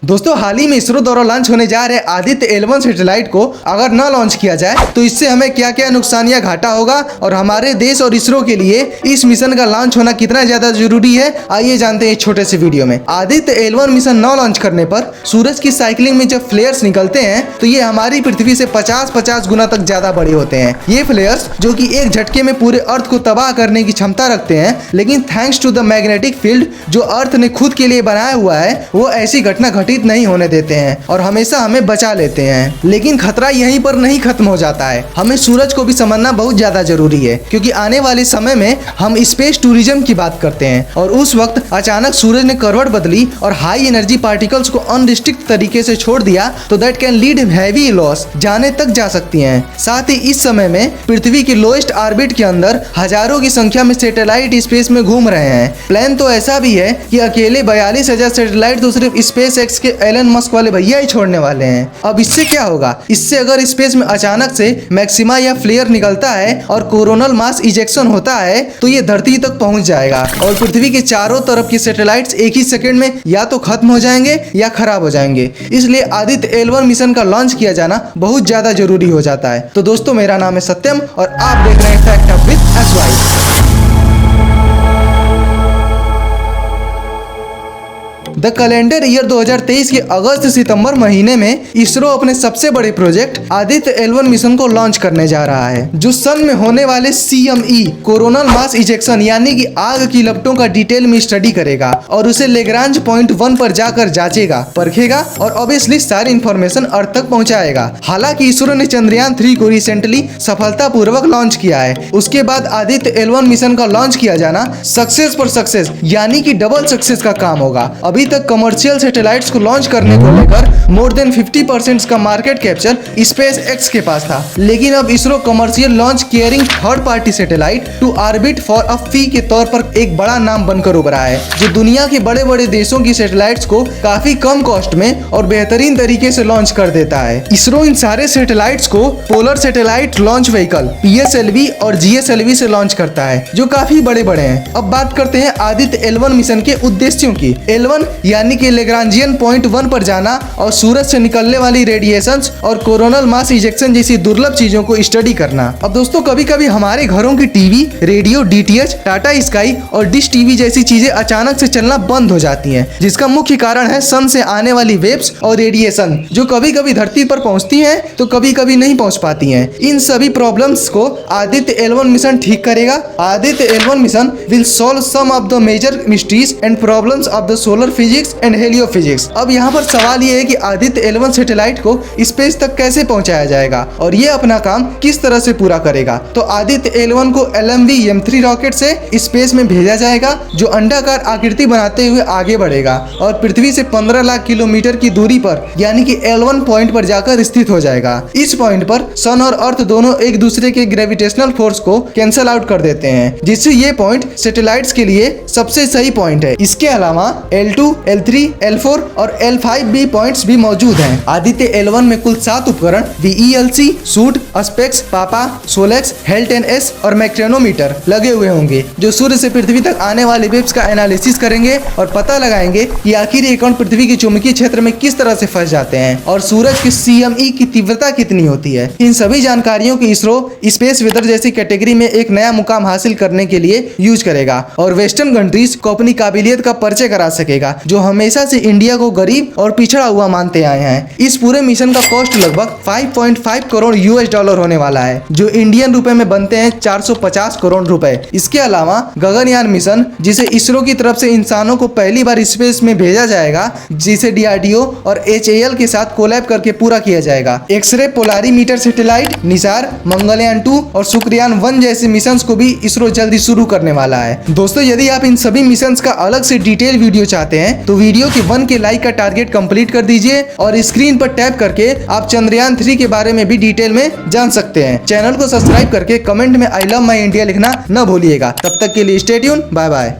दोस्तों हाल ही में इसरो द्वारा लॉन्च होने जा रहे आदित्य L1 सैटेलाइट को अगर न लॉन्च किया जाए तो इससे हमें क्या क्या नुकसान या घाटा होगा और हमारे देश और इसरो के लिए इस मिशन का लॉन्च होना कितना ज्यादा जरूरी है, आइए जानते हैं इस छोटे से वीडियो में। आदित्य L1 मिशन न लॉन्च करने पर सूरज की साइकिलिंग में जब फ्लेयर्स निकलते हैं तो ये हमारी पृथ्वी से 50 गुना तक ज्यादा बड़े होते हैं। ये फ्लेयर्स जो कि एक झटके में पूरे अर्थ को तबाह करने की क्षमता रखते हैं, लेकिन thanks to the magnetic field जो अर्थ ने खुद के लिए बनाया हुआ है वो ऐसी घटना घटित नहीं होने देते हैं और हमेशा हमें बचा लेते हैं। लेकिन खतरा यहीं पर नहीं खत्म हो जाता है, हमें सूरज को भी समझना बहुत ज्यादा जरूरी है, क्योंकि आने वाले समय में हम स्पेस टूरिज्म की बात करते हैं और उस वक्त अचानक सूरज ने करवट बदली और हाई एनर्जी पार्टिकल्स को अनरिस्ट्रिक्ट तरीके से छोड़ दिया तो that can lead heavy loss, जाने तक जा सकती हैं। साथ ही इस समय में पृथ्वी की लोएस्ट ऑर्बिट के अंदर हजारों की संख्या में सैटेलाइट स्पेस में घूम रहे हैं। प्लान तो ऐसा भी है कि अकेले 42,000 सैटेलाइट तो सिर्फ स्पेस एक्स के एलन मस्क वाले भैया ही छोड़ने वाले हैं। अब इससे क्या होगा? इससे अगर स्पेस में अचानक से मैक्सिमा या फ्लेयर निकलता है और कोरोनल मास इजेक्शन होता है तो ये धरती तक पहुंच जाएगा और पृथ्वी के चारों तरफ की सैटेलाइट्स एक ही सेकंड में या तो खत्म हो जाएंगे या खराब हो जाएंगे। इसलिए आदित्य L1 मिशन का लॉन्च किया जाना बहुत ज्यादा जरूरी हो जाता है। तो दोस्तों मेरा नाम है सत्यम और आप देख रहे हैं fact up with SY। The calendar year 2023 के अगस्त सितंबर महीने में इसरो अपने सबसे बड़े प्रोजेक्ट आदित्य L1 मिशन को लॉन्च करने जा रहा है, जो सन में होने वाले CME कोरोनल मास इजेक्शन यानी कि आग की लपटों का डिटेल में स्टडी करेगा और उसे लेग्रांज पॉइंट 1 पर जाकर जांचेगा, परखेगा और ऑब्वियसली सारी इंफॉर्मेशन अर्थ तक पहुंचाएगा। हालांकि इसरो ने चंद्रयान 3 को रिसेंटली सफलतापूर्वक लॉन्च किया है। उसके बाद आदित्य L1 मिशन का लॉन्च किया जाना सक्सेस पर सक्सेस यानी कि डबल सक्सेस का काम होगा। अभी तक कमर्शियल सैटेलाइट्स को लॉन्च करने को लेकर मोर देन 50% का मार्केट कैप्चर स्पेस एक्स के पास था, लेकिन अब ISRO commercial launch carrying third party satellite to orbit for a fee के तौर पर एक बड़ा नाम बनकर उभरा है, जो दुनिया के बड़े बड़े देशों की सैटेलाइट्स को काफी कम कॉस्ट में और बेहतरीन तरीके से लॉन्च कर देता है। इसरो इन सारे सैटेलाइट्स को polar satellite launch vehicle PSLV और GSLV से लॉन्च करता है, जो काफी बड़े बड़े हैं। अब बात करते हैं आदित्य L1 मिशन के उद्देश्यों की। L1 यानी कि लेग्रांजियन पॉइंट 1 पर जाना और सूरज से निकलने वाली रेडिएशंस और कोरोनल मास इजेक्शन जैसी दुर्लभ चीजों को स्टडी करना। अब दोस्तों कभी कभी हमारे घरों की TV, radio, DTH, Tata sky और डिश टीवी जैसी चीजें अचानक से चलना बंद हो जाती हैं, जिसका मुख्य कारण है सन से आने वाली वेव्स और रेडिएशन, जो कभी कभी धरती पर पहुंचती हैं तो कभी कभी नहीं पहुंच पाती हैं। इन सभी प्रॉब्लम्स को आदित्य L1 मिशन ठीक करेगा। Aditya L1 mission will solve some of the major mysteries and problems of the solar physics and heliophysics. अब यहाँ पर सवाल ये है कि आदित्य L1 सैटेलाइट को स्पेस तक कैसे पहुंचाया जाएगा और ये अपना काम किस तरह से पूरा करेगा। तो आदित्य L1 को LMV M3 रॉकेट से स्पेस में भेजा जाएगा, जो अंडाकार आकृति बनाते हुए आगे बढ़ेगा और पृथ्वी से 15 लाख किलोमीटर की दूरी पर यानी कि L1 पॉइंट पर जाकर स्थित हो जाएगा। इस पॉइंट पर सन और अर्थ दोनों एक दूसरे के ग्रेविटेशनल फोर्स को कैंसल आउट कर देते हैं, जिससे ये पॉइंट सैटेलाइट्स के लिए सबसे सही पॉइंट है। इसके अलावा L2, L3, L4 और L5B पॉइंट्स भी मौजूद हैं। आदित्य L1 में कुल 7 उपकरण VELC, सूट, स्पेक्स, पापा, सोलेक्स, HAL-10S और मैक्रोनोमीटर लगे हुए होंगे, जो सूर्य से पृथ्वी तक आने वाले वेव्स का एनालिसिस करेंगे और पता लगाएंगे कि आखिर ये कण पृथ्वी के चुंबकीय क्षेत्र में किस तरह से फंस जाते हैं और सूरज के CME की तीव्रता कितनी होती है। इन सभी जानकारियों को इसरो स्पेस वेदर जैसी कैटेगरी में एक नया मुकाम हासिल करने के लिए यूज करेगा और वेस्टर्न कंट्रीज को अपनी काबिलियत का परिचय करा सकेगा, जो हमेशा से इंडिया को गरीब और पिछड़ा हुआ मानते आए हैं। इस पूरे मिशन का कॉस्ट लगभग 5.5 करोड़ $US होने वाला है, जो इंडियन रुपए में बनते हैं 450 करोड़ रुपए। इसके अलावा गगनयान मिशन, जिसे इसरो की तरफ से इंसानों को पहली बार स्पेस में भेजा जाएगा, जिसे DRDO और HAL के साथ कोलैब करके पूरा किया जाएगा। X-ray polarimeter satellite, NISAR, Mangalyaan 2 और शुक्रयान 1 जैसे मिशन को भी इसरो जल्दी शुरू करने वाला है। दोस्तों यदि आप इन सभी मिशन का अलग से डिटेल वीडियो चाहते हैं तो वीडियो के 1 के लाइक का टारगेट कंप्लीट कर दीजिए और स्क्रीन पर टैप करके आप चंद्रयान 3 के बारे में भी डिटेल में जान सकते हैं। चैनल को सब्सक्राइब करके कमेंट में आई लव माई इंडिया लिखना न भूलिएगा। तब तक के लिए स्टे ट्यून, बाय बाय।